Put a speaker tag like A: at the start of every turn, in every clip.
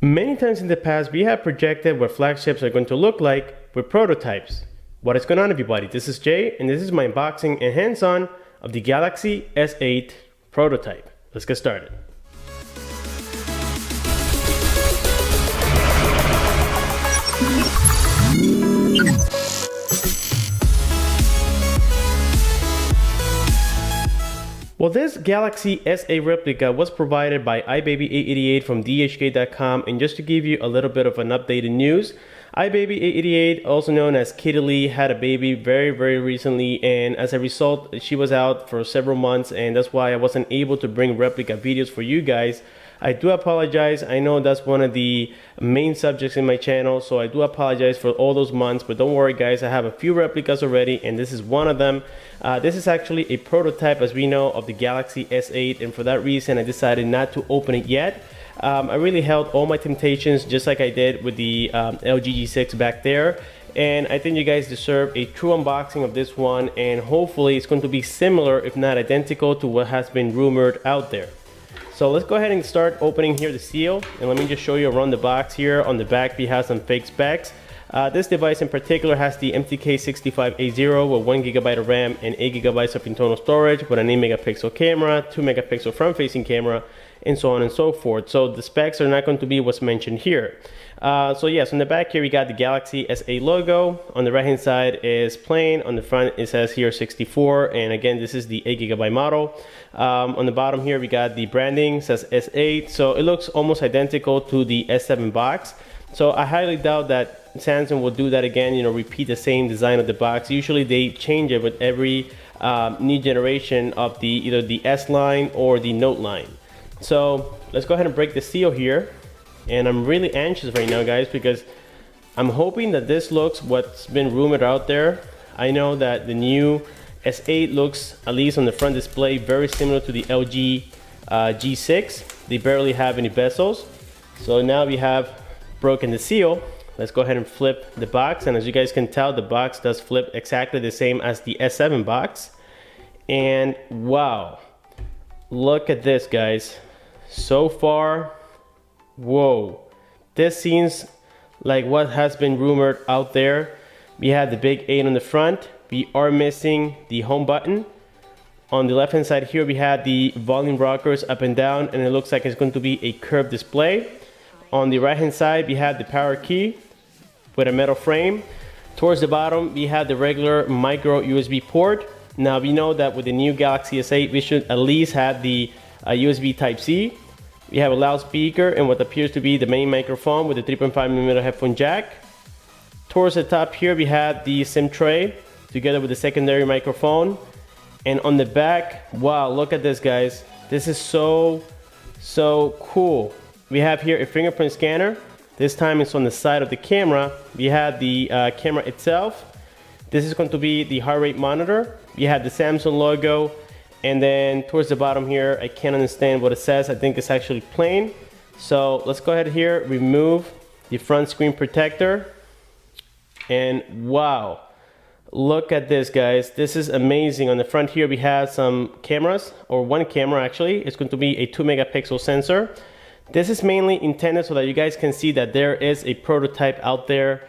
A: Many times in the past, we have projected what flagships are going to look like with prototypes. What is going on, everybody? This is Jay, and this is my unboxing and hands-on of the Galaxy S8 prototype. Let's get started. Well, this Galaxy S8 replica was provided by iBaby888 from dhk.com, and just to give you a little bit of an updated news, iBaby888, also known as Kitty Lee, had a baby very recently, and as a result, she was out for several months, and that's why I wasn't able to bring replica videos for you guys. I do apologize. I know that's one of the main subjects in my channel, so I do apologize for all those months, but don't worry guys, I have a few replicas already, and this is one of them. This is actually a prototype, as we know, of the Galaxy S8, and for that reason I decided not to open it yet. I really held all my temptations, just like I did with the LG G6 back there, and I think you guys deserve a true unboxing of this one, and hopefully it's going to be similar, if not identical, to what has been rumored out there. So let's go ahead and start opening here the seal, and let me just show you around the box here. On the back we have some fake specs. This device in particular has the MTK65A0 with 1GB of RAM and 8GB of internal storage with an 8MP camera, 2MP front-facing camera, and so on and so forth. So the specs are not going to be what's mentioned here. So yes, on the back here we got the Galaxy S8 logo. On the right hand side is plain. On the front it says here 64, and again this is the 8GB model. On the bottom here we got the branding, says S8, so it looks almost identical to the S7 box. So I highly doubt that Samsung will do that again, you know, repeat the same design of the box. Usually they change it with every new generation of the either the S line or the Note line. So let's go ahead and break the seal here, and I'm really anxious right now guys, because I'm hoping that this looks what's been rumored out there. I know that the new S8 looks, at least on the front display, very similar to the LG G6. They barely have any bezels. So now we have broken the seal. Let's go ahead and flip the box, and as you guys can tell, the box does flip exactly the same as the S7 box. And wow, look at this guys. So far, whoa, this seems like what has been rumored out there. We have the big 8 on the front. We are missing the home button. On the left hand side here we have the volume rockers up and down, and it looks like it's going to be a curved display. On the right hand side we have the power key with a metal frame. Towards the bottom we have the regular micro USB port. Now we know that with the new Galaxy S8 we should at least have the USB Type-C. We have a loudspeaker and what appears to be the main microphone with a 3.5mm headphone jack. Towards the top here we have the SIM tray together with the secondary microphone. And on the back, wow, look at this guys. This is so cool. We have here a fingerprint scanner. This time it's on the side of the camera. We have the camera itself. This is going to be the heart rate monitor. We have the Samsung logo. And then towards the bottom here, I can't understand what it says. I think it's actually plain. So let's go ahead here, remove the front screen protector. And wow, look at this guys. This is amazing. On the front here, we have some cameras, or one camera actually. It's going to be a 2MP sensor. This is mainly intended so that you guys can see that there is a prototype out there.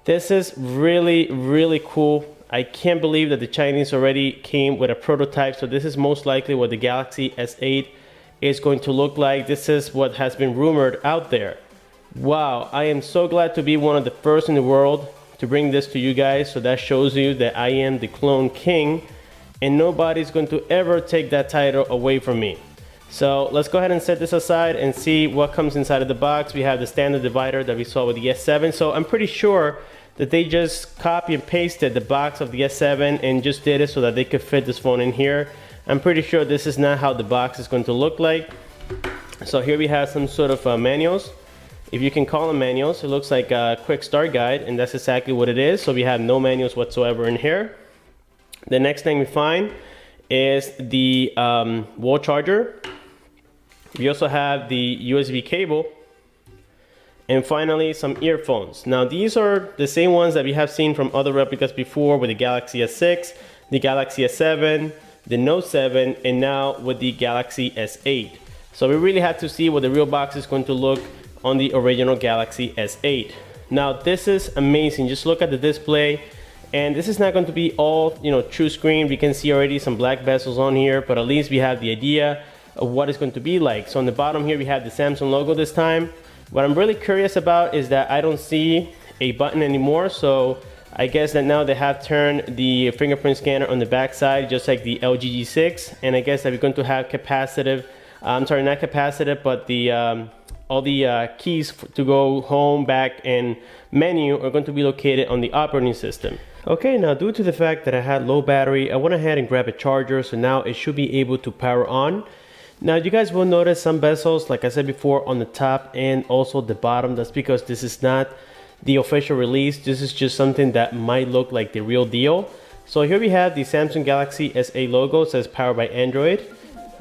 A: This is really cool. I can't believe that the Chinese already came with a prototype, so this is most likely what the Galaxy S8 is going to look like. This is what has been rumored out there. Wow, I am so glad to be one of the first in the world to bring this to you guys, so that shows you that I am the clone king, and nobody's going to ever take that title away from me. So let's go ahead and set this aside and see what comes inside of the box. We have the standard divider that we saw with the S7, so I'm pretty sure that they just copy and pasted the box of the S7 and just did it so that they could fit this phone in here. I'm pretty sure this is not how the box is going to look like. So here we have some sort of manuals, if you can call them manuals. It looks like a quick start guide, and that's exactly what it is. So we have no manuals whatsoever in here. The next thing we find is the wall charger. We also have the USB cable. And finally, some earphones. Now these are the same ones that we have seen from other replicas before with the Galaxy S6, the Galaxy S7, the Note 7, and now with the Galaxy S8. So we really have to see what the real box is going to look on the original Galaxy S8. Now this is amazing. Just look at the display, and this is not going to be all, you know, true screen. We can see already some black bezels on here, but at least we have the idea of what it's going to be like. So on the bottom here we have the Samsung logo this time. What I'm really curious about is that I don't see a button anymore, so I guess that now they have turned the fingerprint scanner on the back side, just like the LG G6, and I guess that we're going to have capacitive, I'm sorry, not capacitive, but the all the keys to go home, back, and menu are going to be located on the operating system. Okay, now due to the fact that I had low battery, I went ahead and grabbed a charger, so now it should be able to power on. Now you guys will notice some bezels, like I said before, on the top and also the bottom. That's because this is not the official release. This is just something that might look like the real deal. So here we have the Samsung Galaxy S8 logo. It says powered by Android.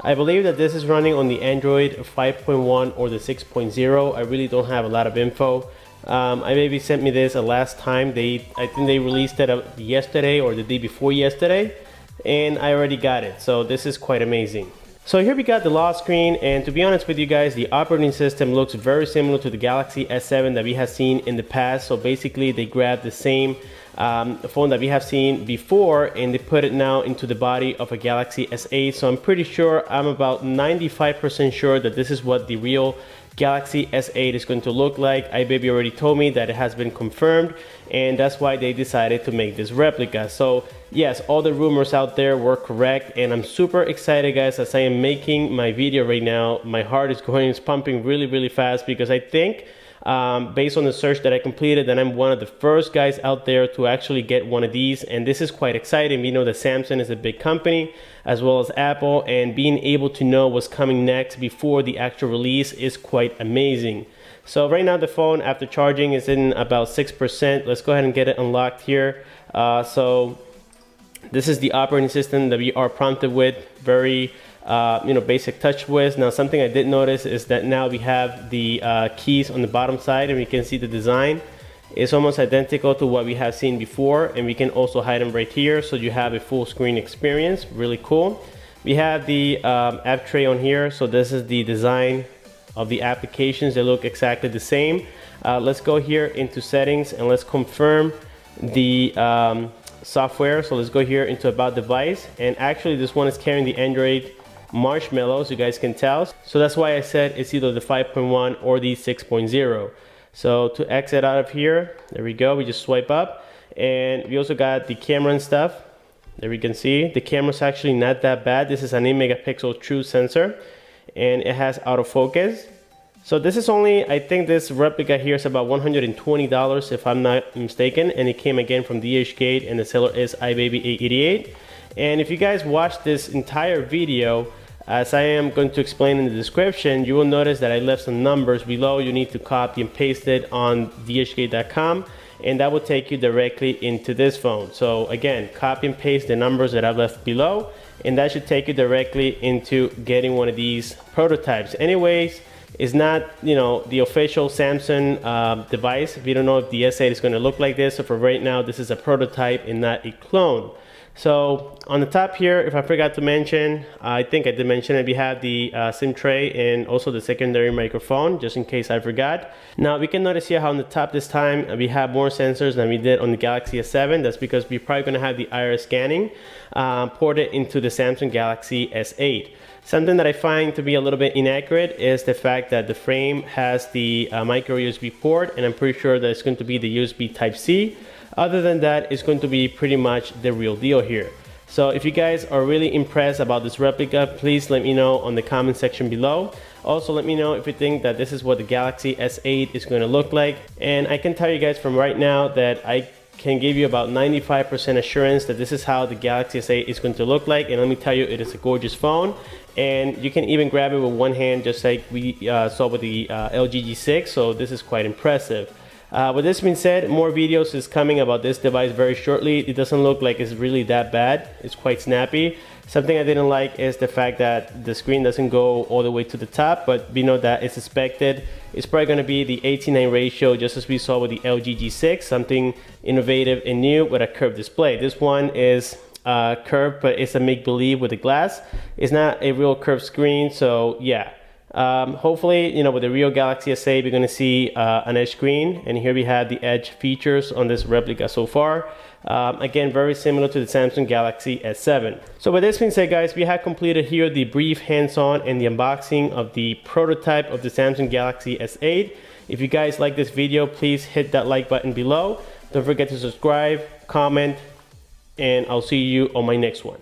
A: I believe that this is running on the Android 5.1 or the 6.0. I really don't have a lot of info. iBaby sent me this last time. I think they released it yesterday or the day before yesterday, and I already got it. So this is quite amazing. So here we got the lock screen, and to be honest with you guys, the operating system looks very similar to the Galaxy S7 that we have seen in the past. So basically they grabbed the same phone that we have seen before, and they put it now into the body of a Galaxy S8. So I'm pretty sure, I'm about 95% sure that this is what the real Galaxy S8 is going to look like. iBaby already told me that it has been confirmed, and that's why they decided to make this replica. So yes, all the rumors out there were correct, and I'm super excited, guys. As I am making my video right now, my heart is going, it's pumping really fast, because I think based on the search that I completed, that I'm one of the first guys out there to actually get one of these, and this is quite exciting. We know that Samsung is a big company, as well as Apple, and being able to know what's coming next before the actual release is quite amazing. So right now the phone, after charging, is in about 6%. Let's go ahead and get it unlocked here. So this is the operating system that we are prompted with. Very basic TouchWiz. Now something I did notice is that now we have the keys on the bottom side, and we can see the design is almost identical to what we have seen before, and we can also hide them right here, so you have a full screen experience. Really cool. We have the app tray on here, so this is the design of the applications. They look exactly the same. Let's go here into settings, and let's confirm the software. So let's go here into about device, and actually this one is carrying the Android Marshmallow, so you guys can tell. So that's why I said it's either the 5.1 or the 6.0. So to exit out of here, there we go, we just swipe up, and we also got the camera and stuff. There we can see the camera's actually not that bad. This is an 8 megapixel true sensor, and it has autofocus. So this is only, I think this replica here is about $120 if I'm not mistaken, and it came again from DHgate, and the seller is iBaby888. And if you guys watch this entire video, as I am going to explain in the description, you will notice that I left some numbers below. You need to copy and paste it on dhgate.com, and that will take you directly into this phone. So again, copy and paste the numbers that I've left below, and that should take you directly into getting one of these prototypes. Anyways, it's not, the official Samsung device. We don't know if the S8 is going to look like this. So for right now, this is a prototype and not a clone. So on the top here, if I forgot to mention, I think I did mention it, we have the SIM tray and also the secondary microphone, just in case I forgot. Now we can notice here how on the top this time we have more sensors than we did on the Galaxy S7. That's because we're probably going to have the iris scanning ported into the Samsung Galaxy S8. Something that I find to be a little bit inaccurate is the fact that the frame has the micro USB port, and I'm pretty sure that it's going to be the USB Type-C. Other than that, it's going to be pretty much the real deal here. So if you guys are really impressed about this replica, please let me know on the comment section below. Also, let me know if you think that this is what the Galaxy S8 is going to look like. And I can tell you guys from right now that I can give you about 95% assurance that this is how the Galaxy S8 is going to look like. And let me tell you, it is a gorgeous phone. And you can even grab it with one hand, just like we saw with the LG G6. So this is quite impressive. With this being said, more videos is coming about this device very shortly. It doesn't look like it's really that bad. It's quite snappy. Something I didn't like is the fact that the screen doesn't go all the way to the top, but we know that it's expected. It's probably going to be the 18:9 ratio, just as we saw with the LG G6, something innovative and new with a curved display. This one is curved, but it's a make-believe with the glass. It's not a real curved screen, so yeah. Hopefully, you know, with the real Galaxy S8, we're going to see an edge screen, and here we have the edge features on this replica so far. Again, very similar to the Samsung Galaxy S7. So with this being said, guys, we have completed here the brief hands-on and the unboxing of the prototype of the Samsung Galaxy S8. If you guys like this video, please hit that like button below. Don't forget to subscribe, comment, and I'll see you on my next one.